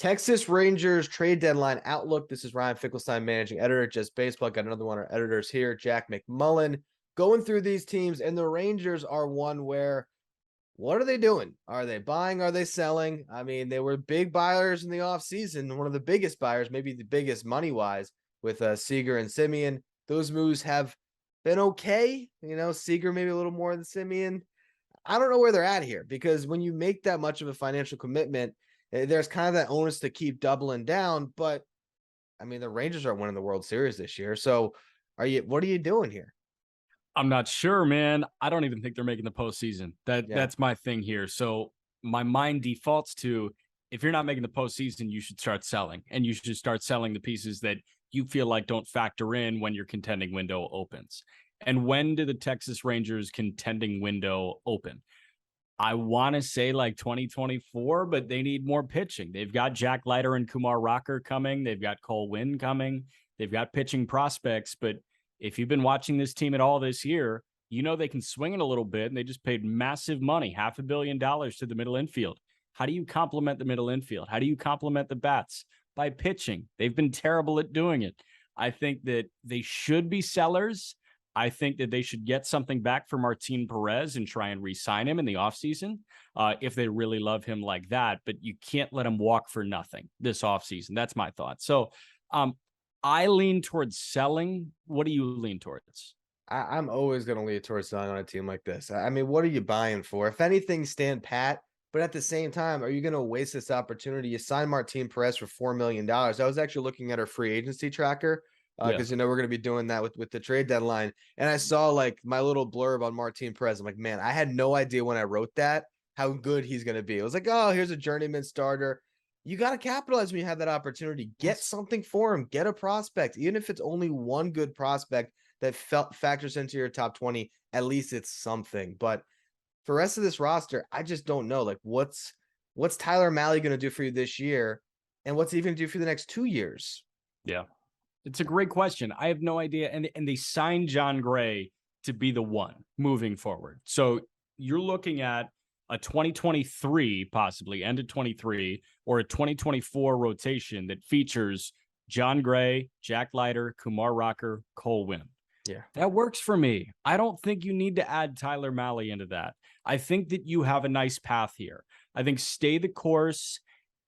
Texas Rangers trade deadline outlook. This is Ryan Finkelstein, managing editor at Just Baseball. Got another one of our editors here, Jack McMullen, going through these teams. And the Rangers are one where, what are they doing? Are they buying? Are they selling? I mean, they were big buyers in the offseason, one of the biggest buyers, maybe the biggest money-wise, with Seager and Semien. Those moves have been okay. Seager maybe a little more than Semien. I don't know where they're at here, because when you make that much of a financial commitment, there's kind of that onus to keep doubling down. But I mean, the Rangers are winning the World Series this year. So what are you doing here? I'm not sure, man. I don't even think they're making the postseason. Yeah. That's my thing here. So my mind defaults to, if you're not making the postseason, you should start selling, and you should start selling the pieces that you feel like don't factor in when your contending window opens. And when do the Texas Rangers contending window open? I want to say like 2024, but they need more pitching. They've got Jack Leiter and Kumar Rocker coming. They've got Cole Winn coming. They've got pitching prospects. But if you've been watching this team at all this year, you know they can swing it a little bit, and they just paid massive money, $500 million to the middle infield. How do you complement the middle infield? How do you complement the bats? By pitching. They've been terrible at doing it. I think that they should be sellers. I think that they should get something back for Martin Perez and try and re-sign him in the offseason if they really love him like that. But you can't let him walk for nothing this offseason. That's my thought. So I lean towards selling. What do you lean towards? I'm always going to lean towards selling on a team like this. I mean, what are you buying for? If anything, stand pat. But at the same time, are you going to waste this opportunity? You signed Martin Perez for $4 million. I was actually looking at our free agency tracker, because we're going to be doing that with the trade deadline. And I saw like my little blurb on Martin Perez. I'm like, man, I had no idea when I wrote that how good he's going to be. It was like, oh, here's a journeyman starter. You got to capitalize when you have that opportunity. Get something for him. Get a prospect, even if it's only one good prospect that factors into your top 20. At least it's something. But for the rest of this roster, I just don't know. Like, what's Tyler Mahle going to do for you this year, and what's he even do for the next 2 years? Yeah. It's a great question. I have no idea. And they signed John Gray to be the one moving forward. So you're looking at a 2023, possibly end of 23, or a 2024 rotation that features John Gray, Jack Leiter, Kumar Rocker, Cole Winn. Yeah. That works for me. I don't think you need to add Tyler Mahle into that. I think that you have a nice path here. I think stay the course,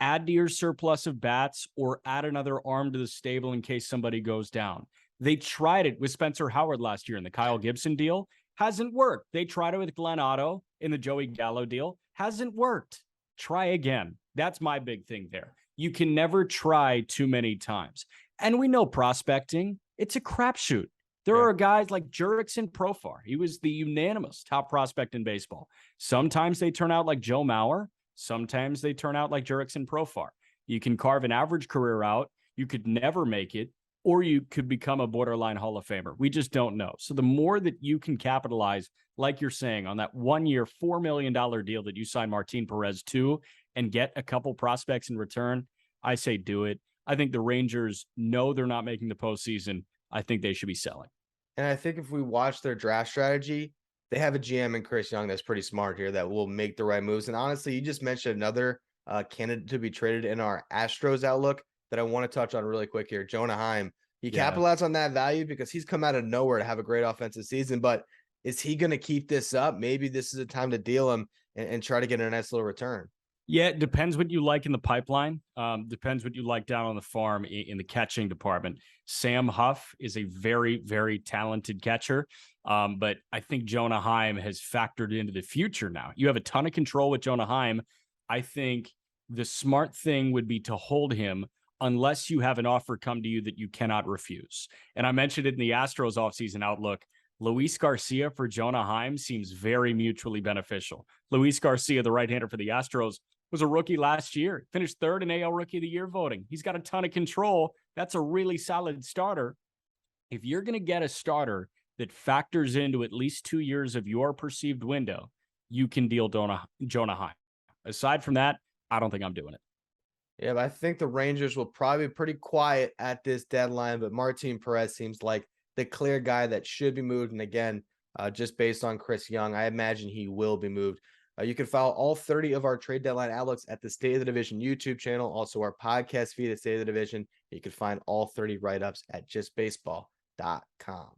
add to your surplus of bats, or add another arm to the stable in case somebody goes down. They tried it with Spencer Howard last year in the Kyle Gibson deal. Hasn't worked. They tried it with Glenn Otto in the Joey Gallo deal. Hasn't worked. Try again. That's my big thing there. You can never try too many times. And we know prospecting, it's a crapshoot. There are guys like Jurickson Profar. He was the unanimous top prospect in baseball. Sometimes they turn out like Joe Mauer. Sometimes they turn out like Jurickson Profar. You can carve an average career out. You could never make it, or you could become a borderline Hall of Famer. We just don't know. So the more that you can capitalize, like you're saying, on that 1 year, $4 million deal that you signed Martin Perez to and get a couple prospects in return, I say do it. I think the Rangers know they're not making the postseason. I think they should be selling. And I think if we watch their draft strategy, they have a GM in Chris Young that's pretty smart here that will make the right moves. And honestly, you just mentioned another candidate to be traded in our Astros outlook that I want to touch on really quick here, Jonah Heim. He capitalized on that value because he's come out of nowhere to have a great offensive season. But is he going to keep this up? Maybe this is a time to deal him and try to get a nice little return. Yeah, it depends what you like in the pipeline. Depends what you like down on the farm in the catching department. Sam Huff is a very, very talented catcher. But I think Jonah Heim has factored into the future now. You have a ton of control with Jonah Heim. I think the smart thing would be to hold him unless you have an offer come to you that you cannot refuse. And I mentioned it in the Astros offseason outlook. Luis Garcia for Jonah Heim seems very mutually beneficial. Luis Garcia, the right-hander for the Astros, was a rookie last year, finished third in AL Rookie of the Year voting. He's got a ton of control. That's a really solid starter. If you're going to get a starter that factors into at least 2 years of your perceived window, you can deal Jonah Heim. Aside from that, I don't think I'm doing it. Yeah, but I think the Rangers will probably be pretty quiet at this deadline, but Martin Perez seems like the clear guy that should be moved. And again, just based on Chris Young, I imagine he will be moved. You can follow all 30 of our trade deadline outlooks at the State of the Division YouTube channel, also our podcast feed at State of the Division. You can find all 30 write-ups at justbaseball.com.